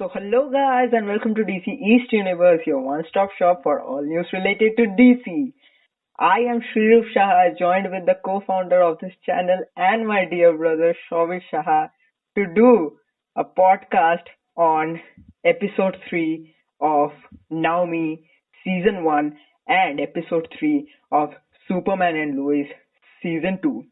Hello guys and welcome to DC East Universe, your one-stop shop for all news related to DC. I am Shrirup Shah, joined with the co-founder of this channel and my dear brother Shobit Shah to do a podcast on episode 3 of Naomi season 1 and episode 3 of Superman and Lois season 2.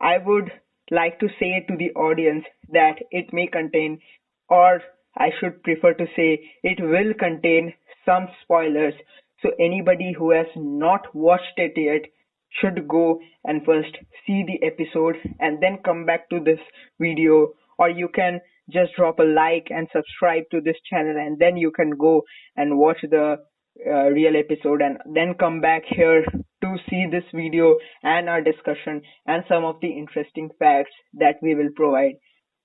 I would like to say to the audience that it may contain, or I should prefer to say, it will contain some spoilers. So anybody who has not watched it yet should go and first see the episode and then come back to this video, or you can just drop a like and subscribe to this channel and then you can go and watch the real episode and then come back here to see this video and our discussion and some of the interesting facts that we will provide.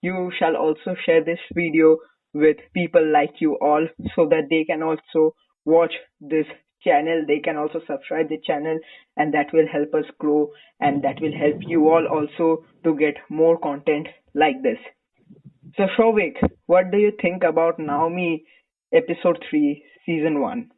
You shall also share this video with people like you all so that they can also watch this channel. They can also subscribe the channel and that will help us grow and that will help you all also to get more content like this. So Shovik, what do you think about Naomi episode 3 season 1?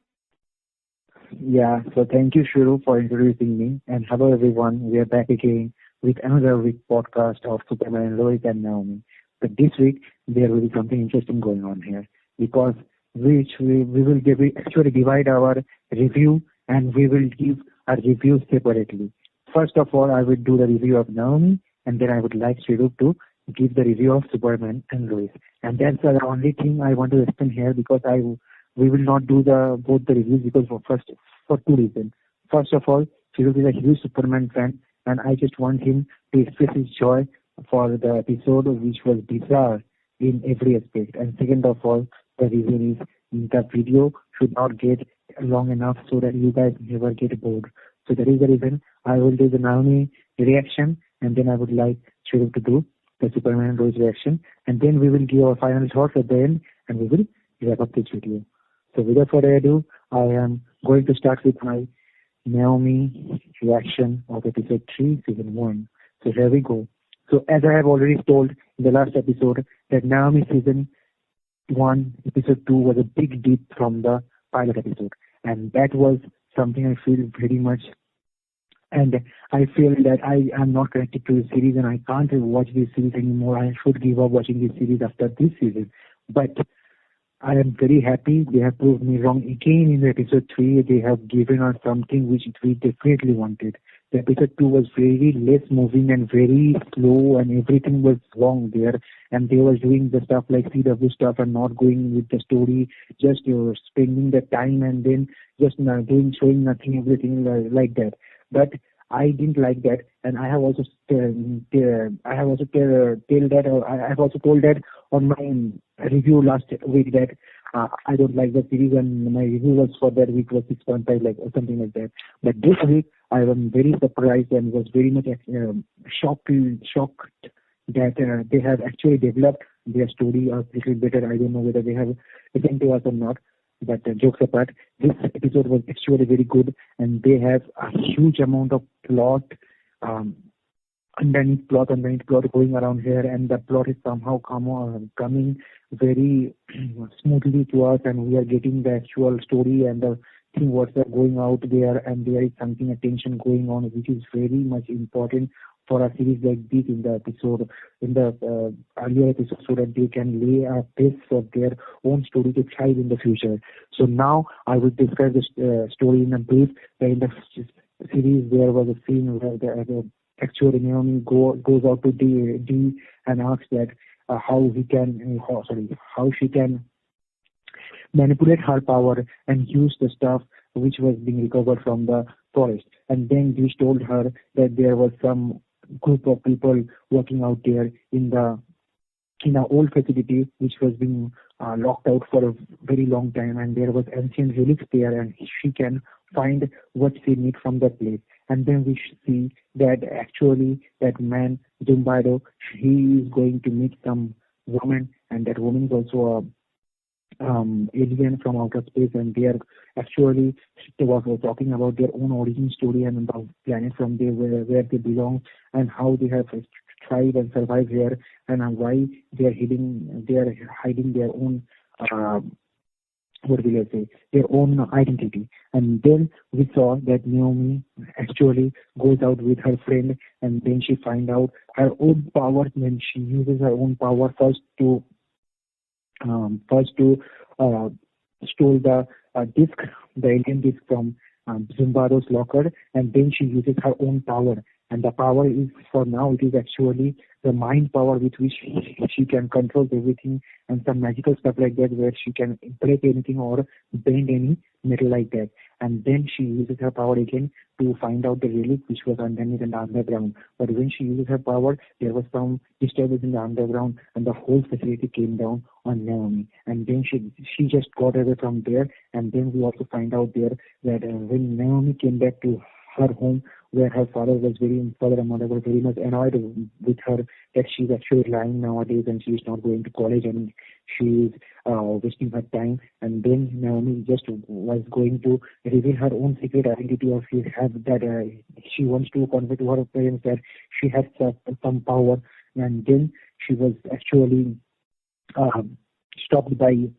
Yeah, so thank you, Shuru, for introducing me. And hello, everyone. We are back again with another week podcast of Superman, Lois and Naomi. But this week, there will be something interesting going on here because we will actually divide our review and we will give our review separately. First of all, I will do the review of Naomi and then I would like Shuru to give the review of Superman and Lois. And that's the only thing I want to explain here because we will not do both the reviews because for two reasons. First of all, Shiruk is a huge Superman fan, and I just want him to express his joy for the episode, which was bizarre in every aspect. And second of all, the reason is the video should not get long enough so that you guys never get bored. So that is the reason I will do the Naomi reaction, and then I would like Shiruk to do the Superman and Lois reaction, and then we will give our final thoughts at the end, and we will wrap up this video. So without further ado, I am going to start with my Naomi reaction of episode 3, season 1. So here we go. So as I have already told in the last episode, that Naomi season 1, episode 2 was a big dip from the pilot episode. And that was something I feel very much. And I feel that I am not connected to the series and I can't watch this series anymore. I should give up watching this series after this season. But I am very happy they have proved me wrong again in episode 3. They have given us something which we definitely wanted. The episode 2 was very less moving and very slow and everything was wrong there. And they were doing the stuff like CW stuff and not going with the story, just spending the time and then just showing nothing, everything like that. But I didn't like that, and I have also told that on my review last week that I don't like the series, and my review was for that week was 6.5, like or something like that. But this week I am very surprised and was very much shocked that they have actually developed their story a little better. I don't know whether they have listened to us or not. But jokes apart, this episode was actually very good, and they have a huge amount of plot, underneath plot going around here, and the plot is somehow coming very smoothly to us, and we are getting the actual story and the thing what's going out there, and there is something attention going on, which is very much important for a series like this in the earlier episode, so that they can lay a base for their own story to thrive in the future. So now I will describe the story in a brief. In the series, there was a scene where the actual Naomi goes out to D and asks that how she can manipulate her power and use the stuff which was being recovered from the forest. And then Dee told her that there was some group of people working out there in an old facility which was being locked out for a very long time, and there was ancient relics there, and she can find what she needs from that place. And then we see that actually that man Zumbado, he is going to meet some woman, and that woman is also a alien from outer space, and they are actually talking about their own origin story and the planet from there where they belong and how they have thrive and survive here, and why they are hiding their own uh, what will I say, their own identity. And then we saw that Naomi actually goes out with her friend, and then she find out her own power when she uses her own power first to uh, stole the disc, the alien disc from Zimbardo's locker, and then she uses her own power. And the power is, for now, it is actually the mind power with which she can control everything, and some magical stuff like that, where she can break anything or bend any metal like that. And then she uses her power again to find out the relic which was underneath in the underground. But when she uses her power, there was some disturbance in the underground, and the whole facility came down on Naomi. And then she just got away from there. And then we also find out there that when Naomi came back to her home, where her father and mother were very much annoyed with her, that she's actually lying nowadays and she's not going to college, and she's wasting her time. And then Naomi just was going to reveal her own secret identity of she have that she wants to convey to her parents that she has some power. And then she was actually uh, stopped by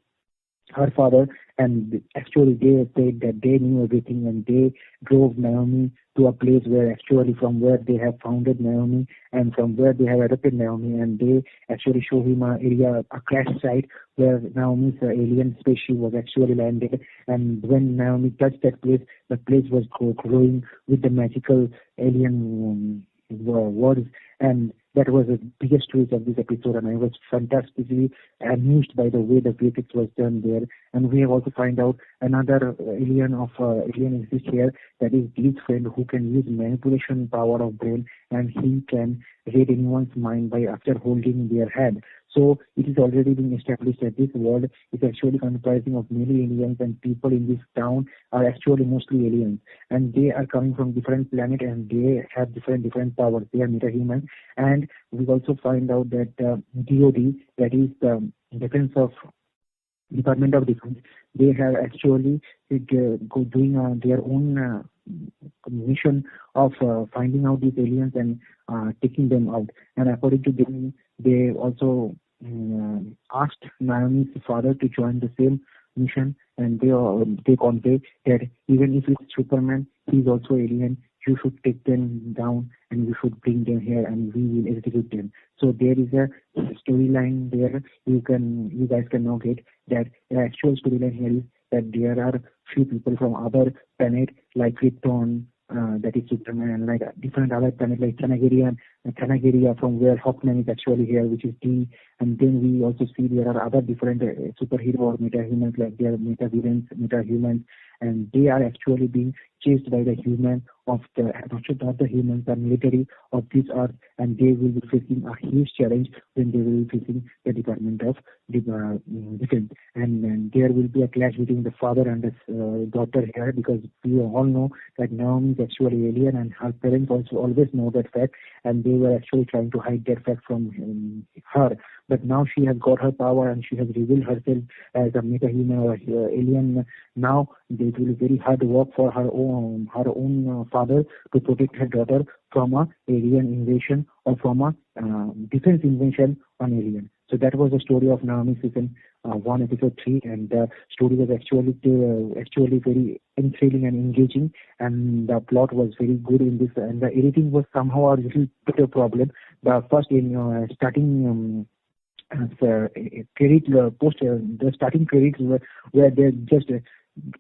her father, and actually they said that they knew everything, and they drove Naomi to a place where actually from where they have founded Naomi and from where they have adopted Naomi, and they actually show him a area, a crash site where Naomi's alien spaceship was actually landed. And when Naomi touched that place, the place was growing with the magical alien words. And that was the biggest twist of this episode, and I was fantastically amused by the way the VFX was done there. And we have also find out another alien exists here, that is Dee's friend, who can use manipulation power of brain, and he can read anyone's mind by after holding their hand. So it is already been established that this world is actually comprising of many aliens, and people in this town are actually mostly aliens, and they are coming from different planet, and they have different powers. They are meta-human. And we also find out that DOD, that is the Defense of Department of Defense, they have actually doing their own mission of finding out these aliens and taking them out. And according to them, they also asked Naomi's father to join the same mission, and they convey that even if it's Superman, he's also alien. You should take them down, and you should bring them here, and we will execute them. So there is a storyline there. You guys can now get that the actual storyline here is that there are few people from other planet like Krypton, that is Superman, and like different other planet like Thanageria, from where Hawkman is actually here, which is D. And then we also see there are other different superhero or meta-humans, like they are meta-villains, meta-humans, and they are actually being chased by the human of the, not the humans, the military of this earth, and they will be facing a huge challenge when they will be facing the Department of Defense. And there will be a clash between the father and the daughter here, because we all know that Naomi is actually alien, and her parents also always know that fact, and they were actually trying to hide that fact from her. But now she has got her power, and she has revealed herself as a meta-human or alien. Now it will be very hard work for her own father to protect her daughter from a alien invasion or from a defense invasion on alien. So that was the story of Naomi season 1, episode 3, and the story was actually very enthralling and engaging, and the plot was very good in this, and the editing was somehow a little bit of problem. The first in starting credit post the starting credits where they just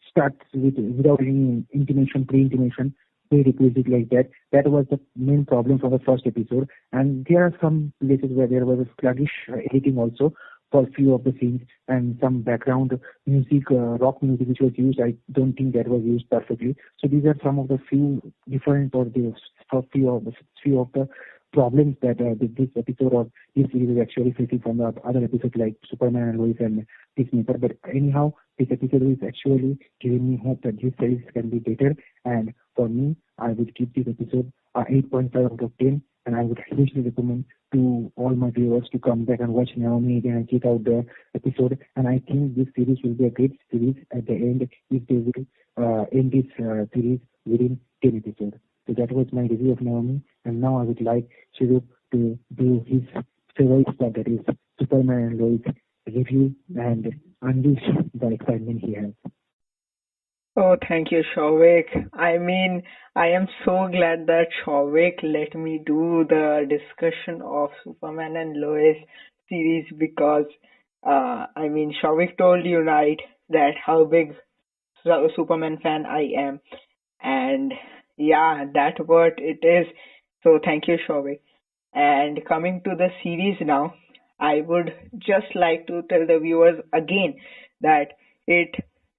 starts without any pre-intimation, prerequisite like that. That was the main problem for the first episode. And there are some places where there was a sluggish editing also for few of the scenes, and some background music, rock music which was used. I don't think that was used perfectly. So these are some of the few different or the few of the problems that this episode or this series is actually facing from the other episodes like Superman and Lois and Peacemaker. But anyhow, this episode is actually giving me hope that this series can be better. And for me, I would give this episode a 8.5 out of 10. And I would hugely recommend to all my viewers to come back and watch Naomi again and check out the episode. And I think this series will be a great series at the end if they will end this series within 10 episodes. So that was my review of Naomi. And now I would like Shirup to do his favorite stuff, that is Superman and Lois review and unleash the excitement he has. Oh, thank you, Shavik. I mean, I am so glad that Shavik let me do the discussion of Superman and Lois series because, I mean, Shavik told you right that how big Superman fan I am, and yeah, that's what it is. So thank you, Shavik. And coming to the series now, I would just like to tell the viewers again that it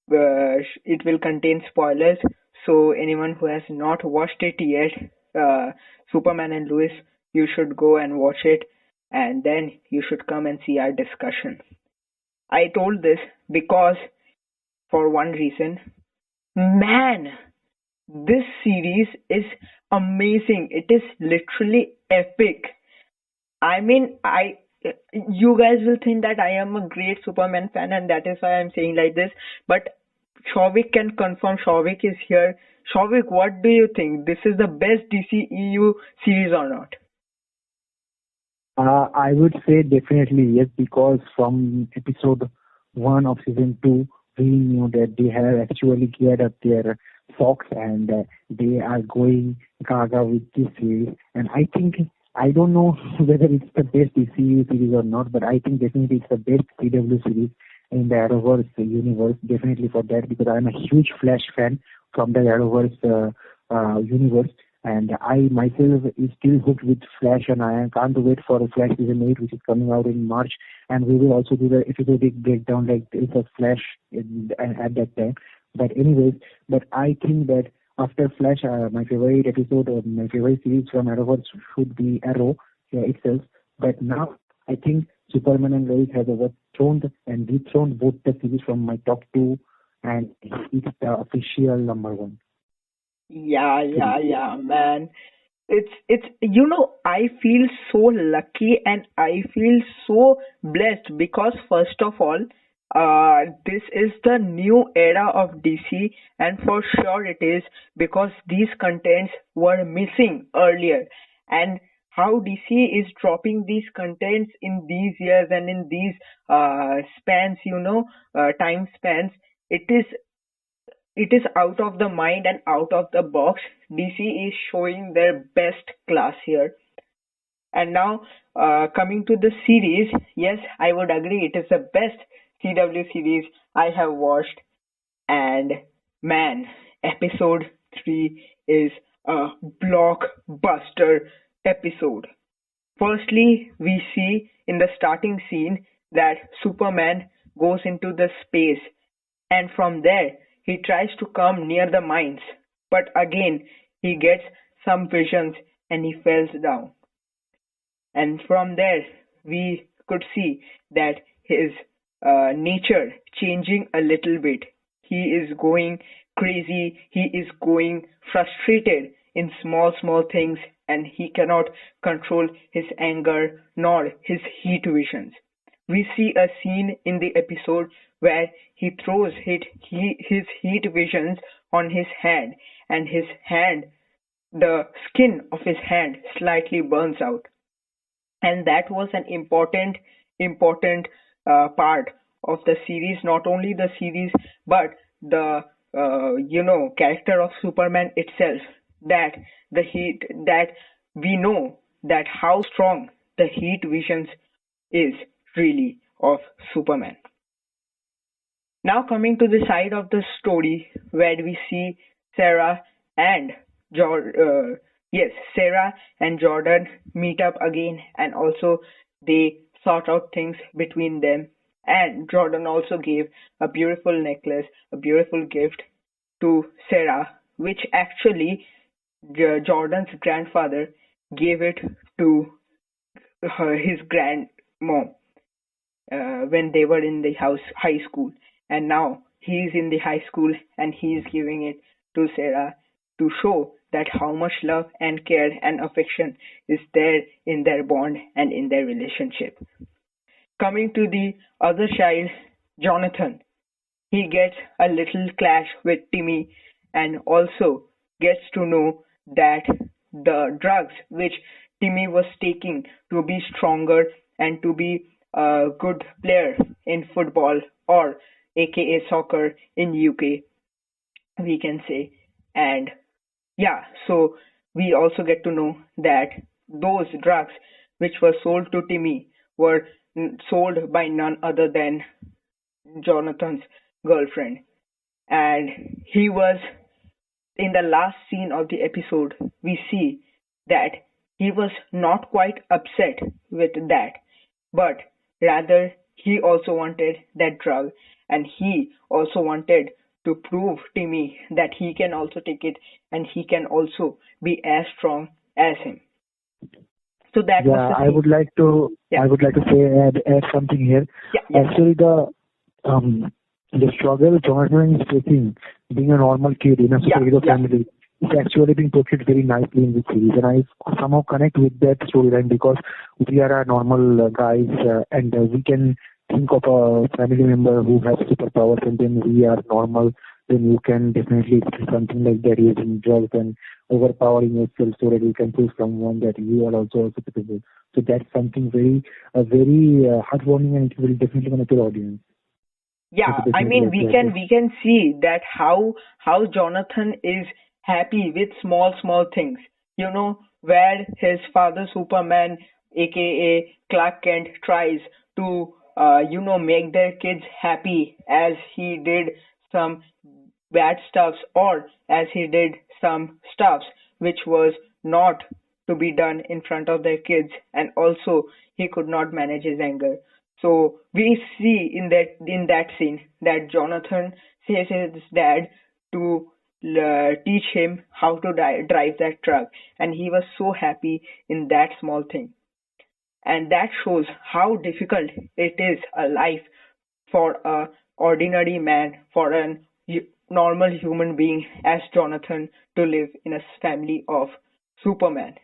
it will contain spoilers. So anyone who has not watched it yet, Superman and Lois, you should go and watch it, and then you should come and see our discussion. I told this because for one reason, man, this series is amazing. It is literally epic. I mean, you guys will think that I am a great Superman fan, and that is why I'm saying like this. But Shavik can confirm. Shavik is here. Shavik, what do you think? This is the best DCEU series or not? I would say definitely yes, because from episode 1 of season 2, we knew that they have actually geared up their socks and they are going gaga with this series. And I think, I don't know whether it's the best DCU series or not, but I think definitely it's the best CW series in the Arrowverse universe. Definitely for that, because I'm a huge Flash fan from the Arrowverse universe. And I myself is still hooked with Flash, and I can't wait for Flash season 8, which is coming out in March. And we will also do the episodic breakdown like it's a Flash at that time. But anyways, but I think that after Flash, my favorite episode or my favorite series from Arrowverse should be Arrow itself. But now I think Superman and Lois has overthrown and dethroned both the series from my top two, and it's the official number one. Yeah, man. It's I feel so lucky and I feel so blessed because first of all, this is the new era of DC, and for sure it is because these contents were missing earlier, and how DC is dropping these contents in these years and in these spans, time spans. It is out of the mind and out of the box. DC is showing their best class here. And now, coming to the series, yes, I would agree it is the best CW series I have watched. And man, episode 3 is a blockbuster episode. Firstly, we see in the starting scene that Superman goes into the space, and from there he tries to come near the mines, but again he gets some visions and he falls down. And from there we could see that his nature changing a little bit. He is going crazy, he is going frustrated in small things, and he cannot control his anger nor his heat visions. We see a scene in the episode where he throws his heat visions on his hand, and his hand, the skin of his hand slightly burns out, and that was an important part of the series. Not only the series, but the character of Superman itself. That the heat that we know that how strong the heat visions is really of Superman. Now coming to the side of the story where we see Sarah and Sarah and Jordan meet up again, and also they sort out things between them. And Jordan also gave a beautiful necklace, a beautiful gift to Sarah, which actually Jordan's grandfather gave it to his grandmom when they were in the high school, and now he's in the high school and he's giving it to Sarah to show that how much love and care and affection is there in their bond and in their relationship. Coming to the other child, Jonathan, he gets a little clash with Timmy and also gets to know that the drugs which Timmy was taking to be stronger and to be a good player in football, or aka soccer in UK, we can say. And yeah, so we also get to know that those drugs which were sold to Timmy were sold by none other than Jonathan's girlfriend. And he was, in the last scene of the episode, we see that he was not quite upset with that, but rather he also wanted that drug, and he also wanted to prove Timmy that he can also take it and he can also be as strong as him. So that was Yeah, the I scene. would like to Yeah, I would like to say add something here. yeah, yeah, Actually, um the struggle Jonathan is facing being a normal kid in a yeah, superhero yeah, family is actually being portrayed very nicely in this series, and I somehow connect with that storyline because we are a normal guys, and we can think of a family member who has superpowers, and then we are normal. Then you can definitely do something like that using drugs and overpowering yourself so that you can prove someone that you are also capable. So that's something very heartwarming, and it will definitely connect to the audience. I yeah. would I definitely mean, like to add this. we can see that how Jonathan is happy with small things. Where his father Superman, aka Clark Kent, tries to make their kids happy, as he did some bad stuffs, or as he did some stuffs which was not to be done in front of their kids, and also he could not manage his anger. So we see in that scene that Jonathan says his dad to teach him how to drive that truck, and he was so happy in that small thing. And that shows how difficult it is a life for a ordinary man, for an normal human being as Jonathan, to live in a family of Superman.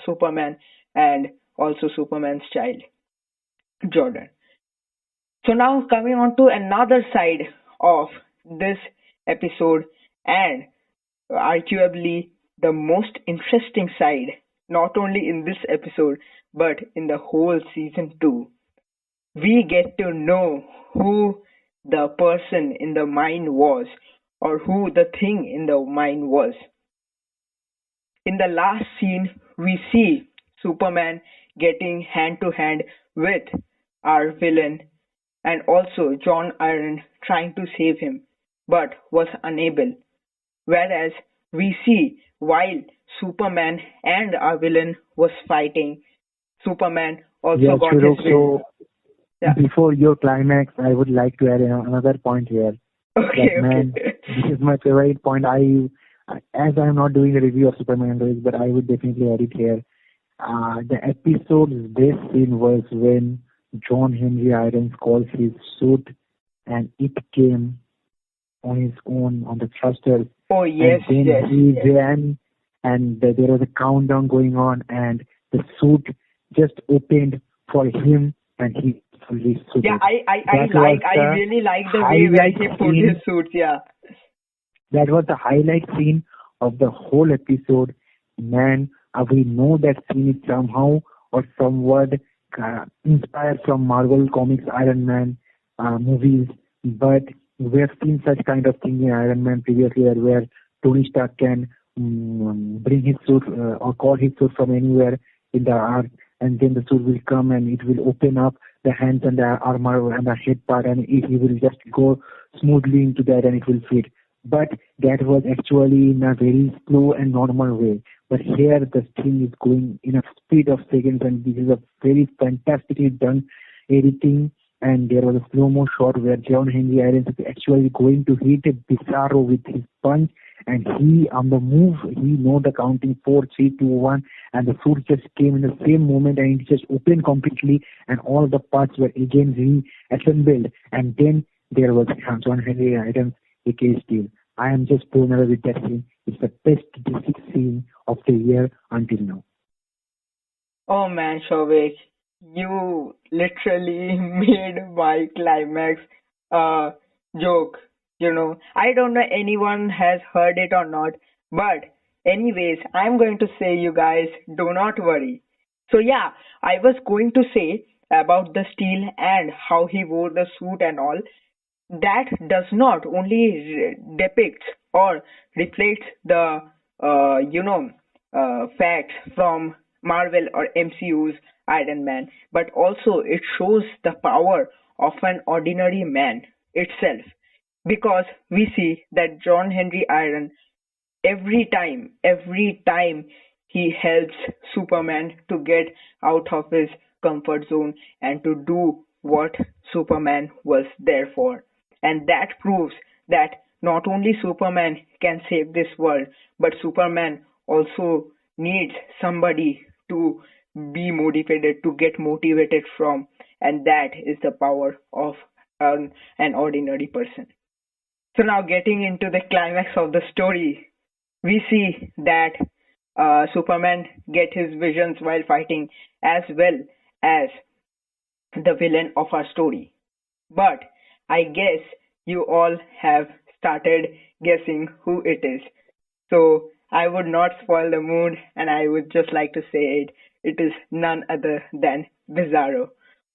Superman, and also Superman's child, Jordan. So now coming on to another side of this episode, and arguably the most interesting side, not only in this episode but in the whole season 2. We get to know who the person in the mine was, or who the thing in the mine was. In the last scene, we see Superman getting hand to hand with our villain, and also John Iron trying to save him, but was unable. Whereas we see while Superman and our villain was fighting, Superman also Yeah, got his Shuruk. will. So Yeah. before your climax, I would like to add another point here. That Okay, okay. man, this is my favorite point. As I am not doing a review of Superman and Lois, but I would definitely add it here. The episode's best scene was when John Henry Irons called his suit, and it came on his own on the thrusters, Oh yes, and then yes. he ran, and there was a countdown going on, and the suit just opened for him, and he fully Yeah, suited. I That was I the really like the way when highlight he put his scene. suits. Yeah. That was the highlight scene of the whole episode. Man, we know that scene is somehow or somewhat inspired from Marvel Comics Iron Man movies, but we have seen such kind of thing in Iron Man previously, where Tony Stark can bring his suit or call his suit from anywhere in the earth, and then the suit will come and it will open up the hands and the armor and the head part, and he will just go smoothly into that and it will fit. But that was actually in a very slow and normal way. But here the thing is going in a speed of seconds, and this is a very fantastically done editing. And there was a slow-mo shot where John Henry Irons is actually going to hit a Bizarro with his punch, and he on the move, he know the counting 4, 3, 2, 1, and the suit just came in the same moment, and it just opened completely, and all the parts were again reassembled, and then there was John Henry Irons, aka Steel. I am just blown away with that scene. It's the best DC scene of the year until now. Oh man, Shovik, you literally made my climax joke. I don't know anyone has heard it or not, but Anyways, I'm going to say, you guys, do not worry. So yeah, I was going to say about the steel and how he wore the suit and all. That does not only depicts or reflects the facts from Marvel or MCU's Iron Man, but also it shows the power of an ordinary man itself. Because we see that John Henry Iron, every time he helps Superman to get out of his comfort zone and to do what Superman was there for. And that proves that not only Superman can save this world, but Superman also needs somebody to be motivated, to get motivated from, and that is the power of an ordinary person. So now getting into the climax of the story, we see that Superman get his visions while fighting, as well as the villain of our story. But I guess you all have started guessing who it is. So I would not spoil the mood, and I would just like to say it. It is none other than Bizarro.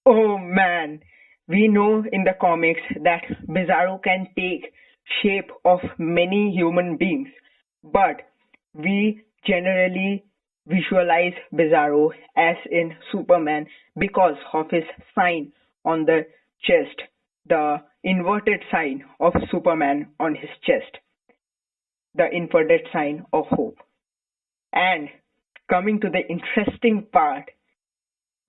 Oh man, we know in the comics that Bizarro can take shape of many human beings, but we generally visualize Bizarro as in Superman because of his sign on the chest, the inverted sign of Superman on his chest, the inverted sign of hope. And coming to the interesting part,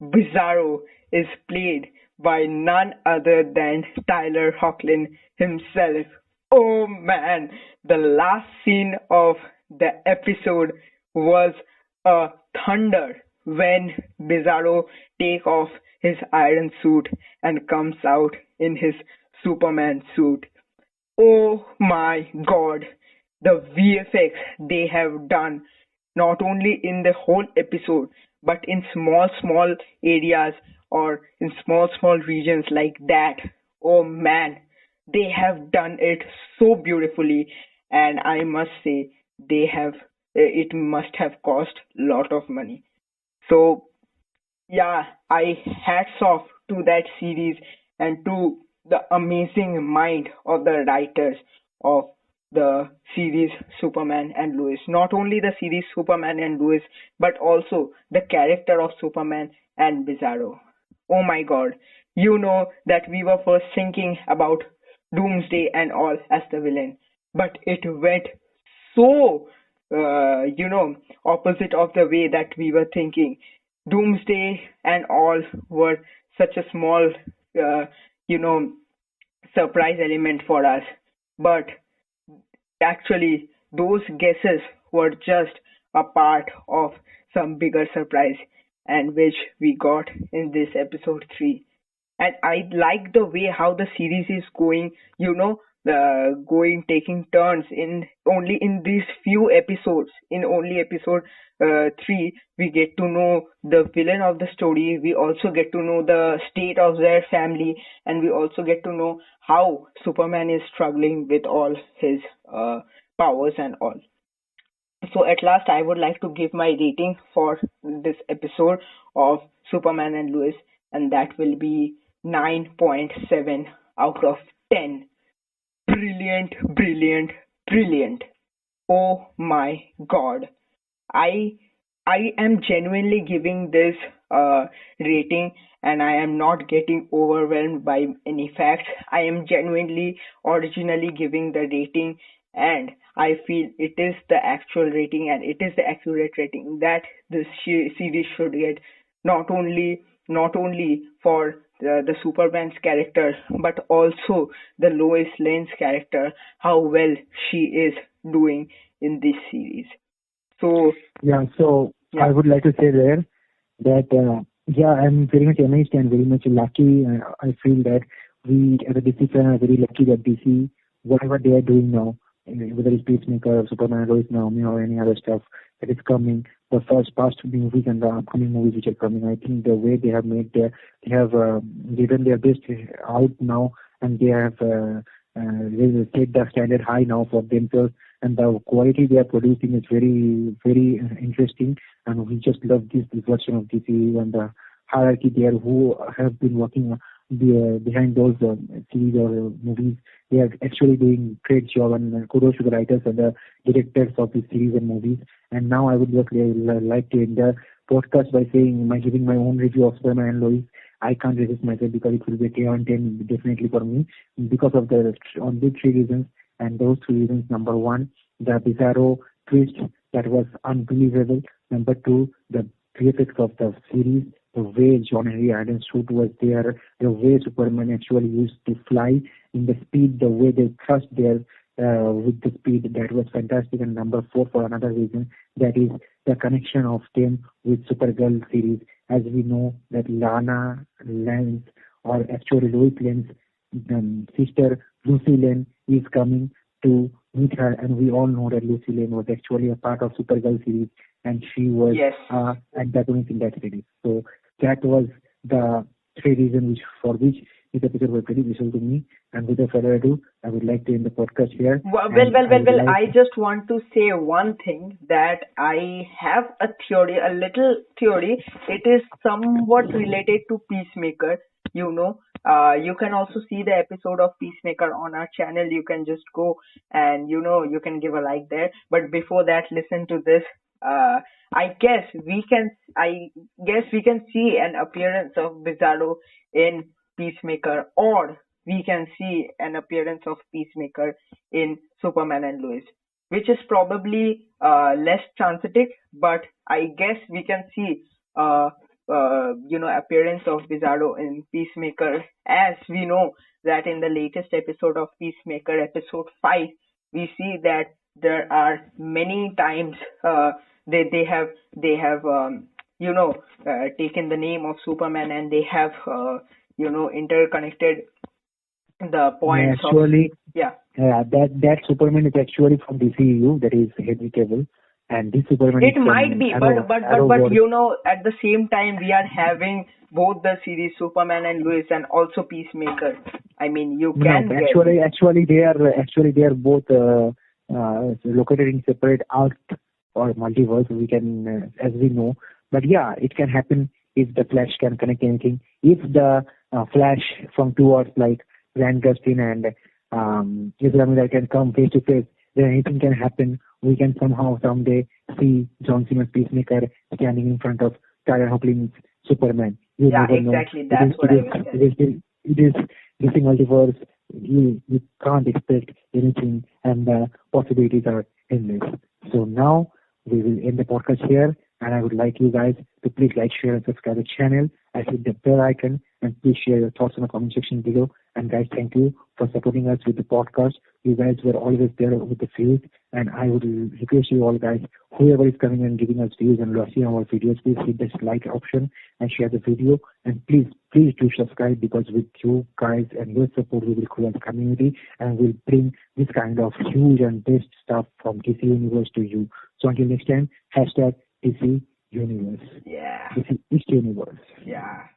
Bizarro is played by none other than Tyler Hoechlin himself. Oh man, the last scene of the episode was a thunder when Bizarro take off his iron suit and comes out in his Superman suit. Oh my god, the VFX they have done, not only in the whole episode, but in small areas or in small regions like that. Oh man, they have done it so beautifully, and I must say they have it must have cost lot of money. So yeah, I hats off to that series and to the amazing mind of the writers of the series Superman and Lois. Not only the series Superman and Lois, but also the character of Superman and Bizarro. Oh my god, you know that we were first thinking about Doomsday and all as the villain, but it went so, opposite of the way that we were thinking. Doomsday and all were such a small, uh, you know, surprise element for us. But actually, those guesses were just a part of some bigger surprise, and which we got in this episode 3. And I like the way how the series is going, going taking turns in only in these few episodes. In only episode 3, we get to know the villain of the story. We also get to know the state of their family, and we also get to know how Superman is struggling with all his powers and all. So at last, I would like to give my rating for this episode of Superman and Lois, and that will be 9.7 out of 10. Brilliant, brilliant, brilliant. Oh my god. I I am genuinely giving this rating, and I am not getting overwhelmed by any facts. I am genuinely originally giving the rating, and I feel it is the actual rating and it is the accurate rating that this series should get. Not only for the Superman's character, but also the Lois Lane's character, how well she is doing in this series. So Yeah, so I yeah, would like to say there that, yeah, I'm very much amazed and very much lucky. I feel that we as a DC fan are very lucky that DC, whatever they are doing now, whether it's Peacemaker, Superman, Lois Naomi, or any other stuff that is coming, the first past movies and the upcoming movies which are coming, I think the way they have made they have given their best out now, and they have set the standard high now for themselves, and the quality they are producing is very interesting, and we just love this version of DC and the hierarchy there who have been working behind those series or movies. They are actually doing great job, and kudos to the writers and the directors of these series and movies. And now I would just like to end the podcast by saying, by giving my own review of Superman and Lois. I can't resist myself because it will be a 10 on 10 definitely for me because of the only three reasons. And those three reasons: number one, the bizarro twist that was unbelievable. Number two, the VFX of the series, the way John Henry Adams' suit was there, the way Superman actually used to fly in the speed, the way they thrust there with the speed, that was fantastic. And number four, for another reason, that is the connection of them with Supergirl series. As we know that Lana Lane's, or actually Lois Lane's sister Lucy Lane is coming to meet her, and we all know that Lucy Lane was actually a part of Supergirl series, and she was Yes. antagonist in that series. So that was the three reasons for which this episode was very visual to me. And without further ado, I would like to end the podcast here. Well, And I would like- I just want to say one thing, that I have a theory, a little theory. It is somewhat related to Peacemaker. You can also see the episode of Peacemaker on our channel. You can just go and, you can give a like there. But before that, listen to this. I guess we can see an appearance of Bizarro in Peacemaker, or we can see an appearance of Peacemaker in Superman and Lois, which is probably less chancetic, but I guess we can see appearance of Bizarro in Peacemaker, as we know that in the latest episode of Peacemaker, episode 5, we see that there are many times they have taken the name of Superman, and they have interconnected the points that Superman is actually from DCU, that is Henry Cavill, and this Superman it is might from be, Arrow, but at the same time we are having both the series, Superman and Lois, and also Peacemaker. I mean, you can actually they are both located in separate arc or multiverse. We can as we know, but yeah, it can happen if the Flash can connect anything. If the Flash from two Earths like Grant Gustin and Ezra Miller can come face to face, then anything can happen. We can somehow someday see John Cena's Peacemaker standing in front of Tyler Hoechlin's Superman. You never know. Exactly. That's what I was saying. It is this multiverse. You can't expect anything, and the possibilities are endless. So now we will end the podcast here, and I would like you guys to please like, share, and subscribe the channel. I hit the bell icon, and please share your thoughts in the comment section below. And guys, thank you for supporting us with the podcast. You guys were always there with the views, and I would request you all guys, whoever is coming and giving us views and watching our videos, please hit this like option and share the video. And please do subscribe, because with you guys and your support, we will grow as a community, and we'll bring this kind of huge and best stuff from DC Universe to you. So until next time, #DC Universe. Yeah. DC East Universe. Yeah.